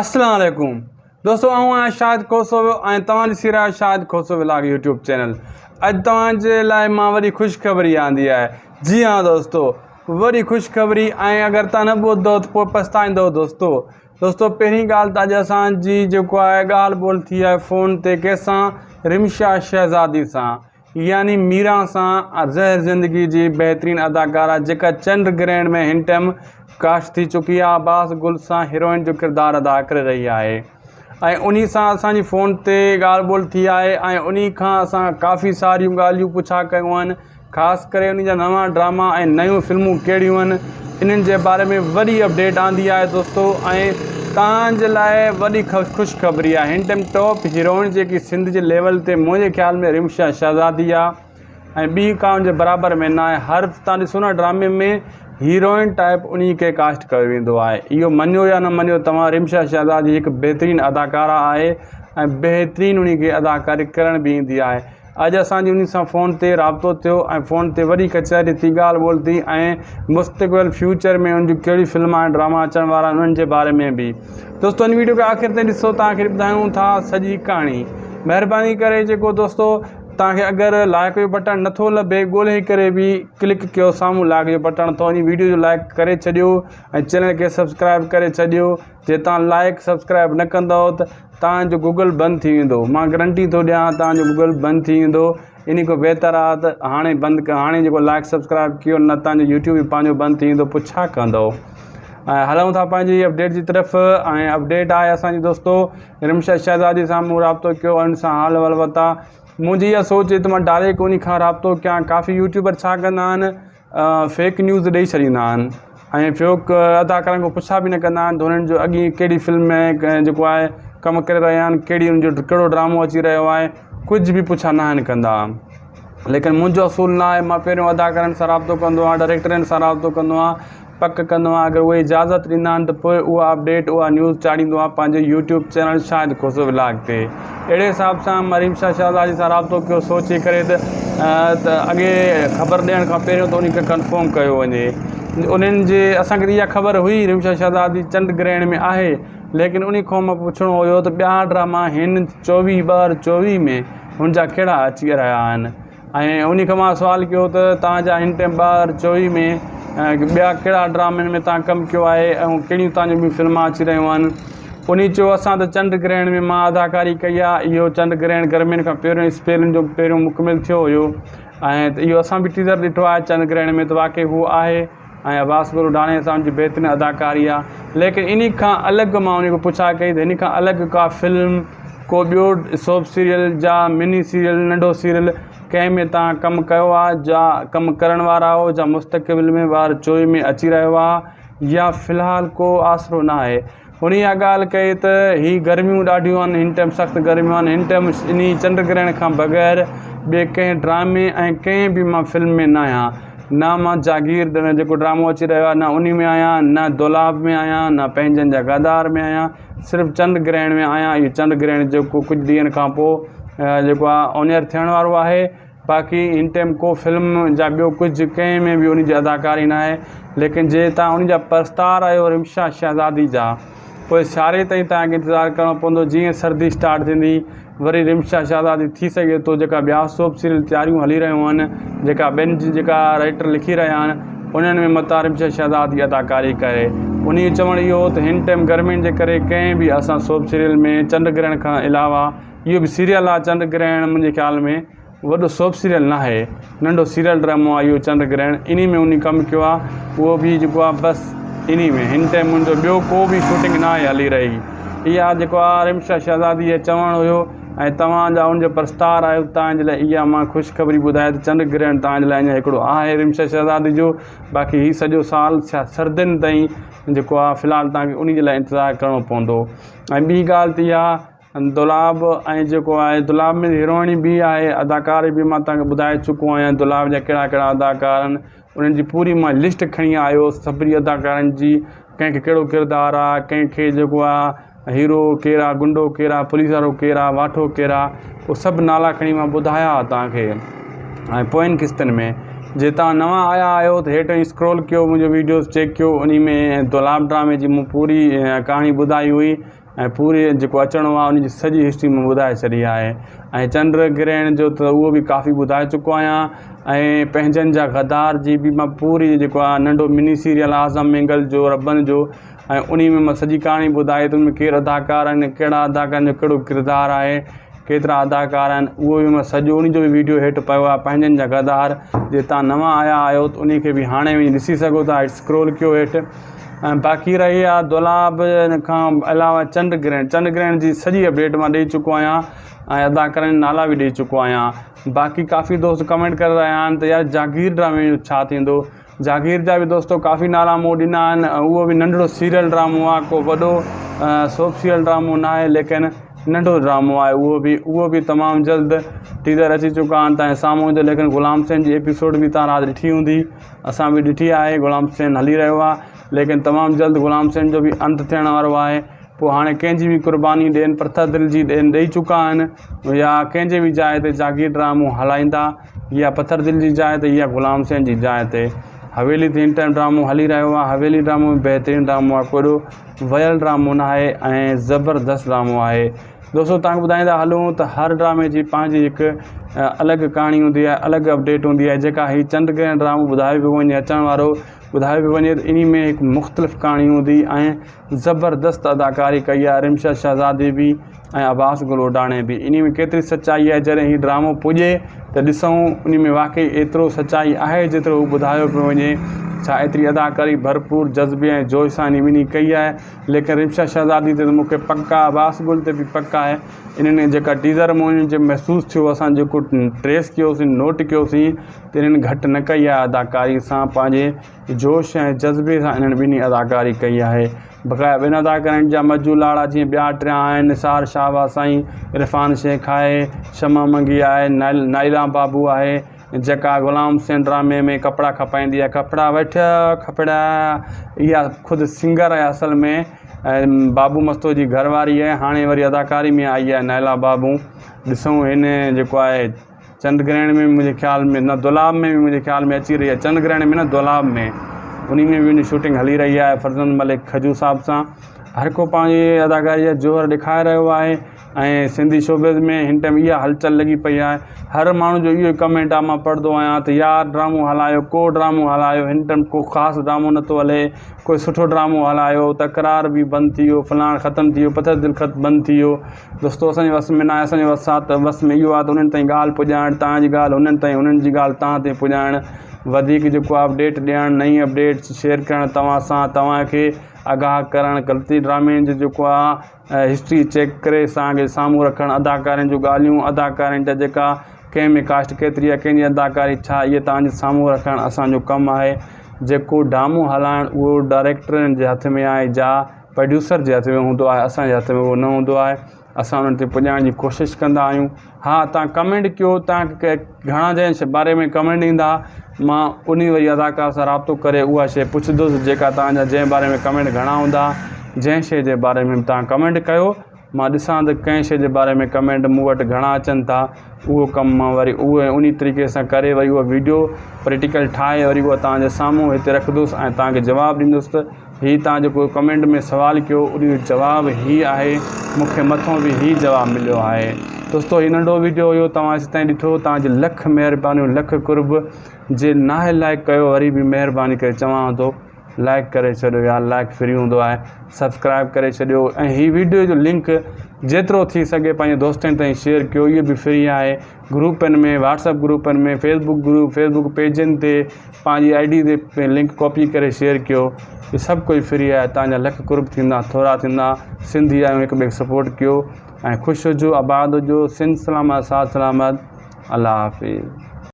अस्सलाम वालेकुम दोस्तों, आऊं आहियां शाहिद खोसो ऐं तव्हां ॾिसी रहिया आहियो शाहिद खोसो व्लॉग यूट्यूब चैनल। अॼु तव्हांजे लाइ मां वरी ख़ुशख़बरी आंदी आहे। जी हाँ दोस्तों, वरी ख़ुशख़बरी। ऐं अगरि तव्हां न ॿुधो त पोइ पछताईंदव दोस्तों पहिरीं ॻाल्हि त अॼु असांजी जेको आहे ॻाल्हि ॿोल थी आहे फ़ोन ते कंहिंसां, रिमशा शहज़ादी सां, यानी मीरा सां, ज़हर ज़िंदगी जी बहितरीनु अदाकारा जेका चंड ग्रहण में हिन टाइम कास्ट थी चुकी आहे, अब्बास गुल सां हीरोइन जो किरदारु अदा करे रही आहे। ऐं उन्ही सां असांजी फ़ोन ते ॻाल्हि ॿोल थी आहे ऐं उन्ही खां असां काफ़ी सारियूं ॻाल्हियूं पुछा कयूं आहिनि, ख़ासि करे उन्ही जा नवां ड्रामा ऐं नयूं फिल्मूं कहिड़ियूं आहिनि, इन्हनि जे बारे में वॾी अपडेट आंदी आहे दोस्तों। ऐं तव्हांजे लाइ वॾी ख़ुशख़बरी आहे। हिन टाइम टॉप हीरोइन जेकी सिंध जे लेवल ते मुंहिंजे ख़्याल में रिमशा शहज़ादी आहे ऐं ॿी का उनजे बराबरि में न आहे। हर तव्हां ॾिसो न ड्रामे में हीरोइन टाइप उन्ही खे कास्ट कयो वेंदो आहे। इहो मञियो या न मञियो तव्हां, रिमशा शहज़ादी हिकु बहितरीनु अदाकारा आहे ऐं बहितरीनु उन्ही खे अदाकारी करण बि ईंदी आहे। अॼु असांजी उन्ही सां फ़ोन ते राब्तो थियो ऐं फ़ोन ते वॾी कचहरी थी, ॻाल्हि ॿोल थी ऐं मुस्तक़बिल फ्यूचर में उन जूं कहिड़ी फिल्म ऐं ड्रामा अचण वारा आहिनि उन्हनि जे बारे में बि। दोस्तों इन वीडियो खे आख़िर ताईं ॾिसो, तव्हांखे ॿुधायूं था सॼी कहाणी। महिरबानी करे जेको दोस्तों तव्हांखे अगरि लाइक जो बटन नथो लभे, ॻोल्हे करे बि क्लिक कयो साम्हूं लाइक जो बटन, त उन वीडियो जो लाइक करे छॾियो ऐं चैनल खे सब्सक्राइब करे छॾियो। जे तव्हां लाइक सब्सक्राइब न कंदव त तव्हांजो गूगल बंदि थी वेंदो। मां गारंटी थो ॾियां तव्हांजो गूगल बंदि थी वेंदो। इन खां बहितर आहे त हाणे बंदि हाणे जेको लाइक सब्सक्राइब कयो न, तव्हांजो यूट्यूब बि पंहिंजो बंदि थी वेंदो, पोइ छा कंदव। ऐं हलूं था पंहिंजी अपडेट जी तरफ़। ऐं अपडेट आहे असांजी दोस्तों रिमशा शहज़ादी सां मूं राब्तो कयो, उन सां हाल वल वरिता। मुंहिंजी इहा सोच त मां डायरेक्ट उन खां राब्तो कयां। काफ़ी यूट्यूबर छा कंदा आहिनि, फेक न्यूज़ ॾेई छॾींदा आहिनि ऐं फेक अदाकारनि खां पुछा बि न कंदा आहिनि त हुननि जो अॻी कहिड़ी फिल्म में जेको आहे कमु करे रहिया आहिनि, कहिड़ो ड्रामो अची रहियो आहे, कुझु बि पुछा न आहिनि कंदा। लेकिन मुंहिंजो असूल न आहे। मां पहिरियों अदाकारनि सां राब्तो कंदो आहियां, डायरेक्टरनि सां राब्तो कंदो आहियां, पक कंदो आहियां। अगरि उहे इजाज़त ॾींदा आहिनि त पोइ उहा अपडेट, उहा न्यूज़ चाढ़ींदो आहे पंहिंजे यूट्यूब चैनल शाहिद खोसो व्लॉग ते। अहिड़े हिसाब सां मां रिमशा शहज़ादी सां राब्तो कयो, सोचे करे त अॻे ख़बर ॾियण खां पहिरियों त उन खे कंफर्म कयो वञे। उन्हनि जे असांखे त इहा ख़बर हुई रिमशा शहज़ादी चंड ग्रहण में आहे, लेकिन उन खां मां पुछणो हुयो त ॿिया ड्रामा हिन 2024 में हुनजा कहिड़ा अची रहिया आहिनि। ऐं उन खां मां सुवालु कयो त तव्हांजा हिन टाइम 2024 में ॿिया कहिड़ा ड्रामनि में तव्हां कमु कयो आहे ऐं कहिड़ियूं तव्हांजूं ॿियूं फिल्मां अची रहियूं आहिनि। उन चयो असां त चंड ग्रहण में मां अदाकारी कई आहे। इहो चंड ग्रहण गर्मियुनि खां पहिरियों स्पेलिन जो पहिरियों मुकमिल थियो हुयो ऐं त इहो असां बि टीज़र ॾिठो आहे चंड ग्रहण में, त वाक़ई हू आहे ऐं अब्बास गुल डाणे सां उनजी बहितरीनु अदाकारी आहे। लेकिन इन खां अलॻि मां उन खां पुछा कई त इन खां अलॻि का फिल्म, को ॿियो सोप सीरियल जा मिनी सीरियल, नंढो सीरियल कंहिं में तव्हां कमु कयो आहे, जा कमु करण वारा हो, जा मुस्तक़बिल में 2024 में अची रहियो आहे, या फ़िलहालु को आसिरो न आहे। हुन इहा ॻाल्हि कई त हीअ गर्मियूं ॾाढियूं आहिनि, हिन टाइम सख़्तु गर्मियूं आहिनि, हिन टाइम इन चंड ग्रहण खां बग़ैर ॿिए कंहिं ड्रामे ऐं कंहिं बि मां फिल्म में न आहियां। न मां जागीर जेको ड्रामो अची रहियो आहे न उन में आहियां, न दुलाब में आहियां, न पंहिंजनि जा गदार में आहियां, सिर्फ़ु चंड ग्रहण में आहियां। इहो चंड ग्रहण जेको कुझु ॾींहंनि खां पोइ जेको आहे ऑनएयर थियण वारो आहे। बाक़ी हिन टाइम को फिल्म जा ॿियो कुझु कंहिं में बि उन जी अदाकारी न आहे। लेकिन जे तव्हां उन जा परस्तार आहियो रिमशा शहज़ादी जा, पोइ सियारे ताईं तव्हांखे इंतज़ारु करिणो पवंदो। जीअं सर्दी स्टार्ट थींदी वरी रिमशा शहज़ादी थी सघे थो जेका ॿिया सोप सीरियल तयारियूं हली रहियूं आहिनि, जेका ॿियनि जी जेका राइटर लिखी रहिया आहिनि, उन्हनि में मता रिमशा शहज़ादी अदाकारी करे। उन जो चवणु इहो त हिन टाइम गर्मियुनि जे करे कंहिं बि असां सोप सीरियल में चंड ग्रहण खां अलावा, इहो बि सीरियल आहे चंड ग्रहण, मुंहिंजे ख़्याल में वॾो सोप सीरियल न आहे, नंढो सीरियल ड्रामो आहे इहो चंड ग्रहण। इन में उन कमु कयो आहे, उहो बि जेको आहे बसि इन में। हिन टाइम मुंहिंजो ॿियो को बि शूटिंग न आहे हली रही। इहा जेको आहे रिमशा शहज़ादी जो चवणु हुयो ऐं तव्हांजा उनजो प्रस्तार आहियो, तव्हांजे लाइ इहा मां ख़ुशख़बरी ॿुधाए त चंड ग्रहण तव्हांजे लाइ अञा हिकिड़ो आहे रिमशा शहज़ादी जो। बाक़ी हीउ सॼो साल छा सर्दियुनि ताईं जेको आहे फ़िलहालु तव्हांखे उन जे लाइ इंतज़ारु करिणो पवंदो। ऐं ॿी ॻाल्हि त इहा दुलाब ऐं जेको आहे दुलाब में हीरोइन बि आहे, अदाकार बि मां तव्हांखे ॿुधाए चुको आहियां दुलाब जा कहिड़ा कहिड़ा अदाकार आहिनि। उन्हनि जी पूरी मां लिस्ट खणी आयो सभिनी अदाकारनि जी, कंहिंखे कहिड़ो किरदारु आहे, कंहिंखे जेको आहे हीरो केरु आहे, गुंडो केरु आहे, पुलिस वारो केरु आहे, वाठो केरु आहे, उहे सभु नाला खणी मां ॿुधाया तव्हांखे। ऐं पोइनि किस्तनि में जे तव्हां नवां आया आहियो त हेठि स्क्रॉल कयो, मुंहिंजो वीडियोस चेक कयो। उन में दुलाब ड्रामे जी मूं पूरी कहाणी ॿुधाई हुई ऐं पूरी जेको अचिणो आहे उनजी सॼी हिस्ट्री में ॿुधाए छॾी आहे। ऐं चंड ग्रहण जो त उहो बि काफ़ी ॿुधाए चुको आहियां। ऐं पंहिंजनि जा गद्दार जी बि मां पूरी जेको आहे नंढो मिनी सीरियल आज़म मिंगल जो रबनि जो, ऐं उन में मां सॼी कहाणी ॿुधाई त उनमें केरु अदाकार आहिनि, कहिड़ा अदाकारनि जो कहिड़ो किरदारु आहे, केतिरा अदाकार आहिनि, उहो बि मां सॼो उन जो बि वीडियो हेठि पियो आहे, पंहिंजनि जा गद्दार। जे तव्हां नवां आया आहियो त उन खे बि हाणे वञी ॾिसी सघो था, स्क्रॉल कयो हेठि। ऐं बाक़ी रही आहे दुलाब खां अलावा चंड ग्रहण जी सॼी अपडेट मां ॾेई चुको आहियां ऐं अदाकारनि नाला बि ॾेई चुको आहियां। बाक़ी काफ़ी दोस्त कमेंट करे रहिया आहिनि त यार जागीर ड्रामे जो छा थींदो। जागीर जा बि दोस्तो काफ़ी नाला मूं ॾिना आहिनि। उहो बि नंढिड़ो सीरियल ड्रामो आहे, को वॾो सोप सीरियल ड्रामो न आहे, लेकिन नंढो ड्रामो आहे। उहो बि तमामु जल्द टीज़र अची चुका आहिनि तव्हांजे साम्हूं जो। लेकिन ग़ुलाम हुसैन जी एपिसोड बि तव्हां राति ॾिठी हूंदी, असां बि ॾिठी आहे। ग़ुलाम हुसैन हली रहियो आहे, लेकिन तमामु जल्द ग़ुलाम हुसैन जो बि अंत थियण वारो आहे। पोइ हाणे कंहिंजी बि क़ुर्बानी ॾियनि, पथर दिल जी ॾेई चुका आहिनि, या कंहिंजे बि जाइ ते जागीर ड्रामो हलाईंदा, या पथर दिल जी जाइ ते या ग़ुलाम हुसैन जी जाइ ते। हवेली ते हिन टाइम ड्रामो हली रहियो आहे। हवेली ड्रामो बहितरीनु ड्रामो आहे, कोॾो वयल ड्रामो न आहे ऐं ज़बरदस्त ड्रामो आहे। दोस्तो तव्हांखे ॿुधाईंदा हलूं त हर ड्रामे जी पंहिंजी हिकु अलॻि कहाणी हूंदी आहे, अलॻि अपडेट हूंदी आहे। जेका हीअ चंड ग्रहण ड्रामो ॿुधायो पियो वञे, अचण वारो ॿुधायो पियो वञे, त इन में हिकु मुख़्तलिफ़ कहाणी हूंदी ऐं ज़बरदस्त अदाकारी कई आहे रिमशद शहज़ादी बि ऐं अब्बास गुल उडाणे बि। इन में केतिरी सचाई आहे, जॾहिं हीउ ड्रामो पुॼे त ॾिसूं उन में वाक़ई एतिरो सचाई आहे जेतिरो हू ॿुधायो पियो वञे। छा एतिरी अदाकारी भरपूर जज़्बे ऐं जोश सां इन कई आहे। लेकिन रिमशद शहज़ादी ते मूंखे पक आहे, अब्बास गुल ते बि पक आहे। इन्हनि जेका टीज़र में उन्हनि जे महसूसु थियो, असां जेको ट्रेस कयोसीं, नोट कयोसीं, त इन्हनि घटि न कई आहे अदाकारी सां, पंहिंजे जोश ऐं जज़्बे सां इन्हनि ॿिन्ही अदाकारी कई आहे। बक़ाया ॿिनि अदाकारनि जा मजू लाड़ा जीअं ॿिया टिया आहिनि, निसार शाहबाज़ साईं, इरफान शेख आहे, शमा मंगी आहे, नाइला बाबू आहे, जेका ग़ुलाम हुसैन ड्रामे में कपिड़ा खपाईंदी आहे, कपिड़ा वठ खपड़ा, इहा ख़ुदि सिंगर आहे असल में। ऐं बाबू मस्तो जी घरवारी आहे, हाणे वरी अदाकारी में आई आहे नाइला बाबू। ॾिसूं हिन जेको आहे चंड ग्रहण में मुंहिंजे ख़्याल में न, दुलाब में बि मुंहिंजे ख़्याल में अची रही आहे। चंड ग्रहण में न, दुलाब में, उन में बि उन शूटिंग हली रही आहे फरज़ंद मलिक खजू साहब सां। हर को पंहिंजी अदाकारी जा जोहर ॾेखारे रहियो आहे। ऐं सिंधी शोबेज़ में हिन टाइम इहा हलचल लॻी पई आहे। हर माण्हू जो इहो कमेंट आहे, मां पढ़ंदो आहियां त यार ड्रामो हलायो, को ड्रामो हलायो, हिन टाइम को ख़ासि ड्रामो नथो हले, कोई सुठो ड्रामो हलायो, तकरार बि बंदि थी वियो, फलाण ख़तमु थी वियो, पथर दिल बंदि थी वियो। दोस्तो असांजे वस में न आहे, असांजे वस में इहो आहे त उन्हनि ताईं ॻाल्हि पुॼाइणु, तव्हांजी ॻाल्हि उन्हनि ताईं, उन्हनि जी ॻाल्हि तव्हां ताईं पुॼाइणु, वधीक जेको अपडेट ॾियणु, नई अपडेट शेयर करणु तव्हां सां, तव्हांखे आगाह करणु, ग़लती ड्रामे जो जेको आहे हिस्ट्री चेक करे असांखे साम्हूं रखणु, अदाकारनि जूं ॻाल्हियूं, अदाकारनि जा जेका कंहिं में कास्ट केतिरी आहे, कंहिंजी अदाकारी छा, इहे तव्हांजे साम्हूं रखणु असांजो कमु आहे। जेको ड्रामो हलाइणु उहो डायरेक्टरनि जे हथ में आहे, जा प्रोड्यूसर जे हथ में हूंदो आहे, असांजे हथ में उहो न हूंदो आहे। असां उन्हनि ते पुॼाइण जी कोशिशि कंदा आहियूं। हा, तव्हां कमेंट कयो, तव्हांखे घणा जंहिं बारे में कमेंट ईंदा, मां उन वरी अदाकार सां राब्तो करे उहा शइ पुछंदुसि। जेका तव्हांजा जंहिं बारे में कमेंट घणा हूंदा, जंहिं शइ जे बारे में तव्हां कमेंट कयो, मां ॾिसां त कंहिं शइ जे बारे में कमेंट मूं वटि घणा अचनि था, उहो कमु मां वरी उहे उन तरीक़े सां करे वरी उहा वीडियो प्रैक्टिकल ठाहे वरी उहा तव्हांजे साम्हूं हिते रखंदुसि ऐं तव्हांखे जवाबु ॾींदुसि त हीअ तव्हां जेको कमेंट में सुवालु कयो, उन जो जवाबु हीअ आहे, मूंखे मथां बि हीअ जवाबु मिलियो आहे। दोस्तो हीउ नंढो वीडियो हुयो, तव्हां हेसि ताईं ॾिठो, तव्हांजी लख महिरबानियूं, लख कुर्ब। जे नाहे लाइक कयो, वरी बि महिरबानी करे चवां थो, लाइक करे छॾियो, यार लाइक फ्री हूंदो आहे, सब्सक्राइब करे छॾियो। ऐं हीअ वीडियो जो लिंक जेतिरो थी सघे पंहिंजे दोस्तनि ताईं शेयर कयो, इहो बि फ्री आहे। ग्रुपनि में, व्हाट्सअप ग्रुपनि में, फेसबुक पेजनि ते पंहिंजी ID ते लिंक कॉपी करे शेयर कयो, इहे सभु कुझु फ्री आहे। तव्हांजा लख कुर्ब थींदा, थोरा थींदा। सिंधी आहियूं, हिक ॿिए खे सपोर्ट कयो ऐं ख़ुशि हुजो, आबाद हुजो, सिंध सलामत, साथ सलामत, अल्लाह हाफ़िज़।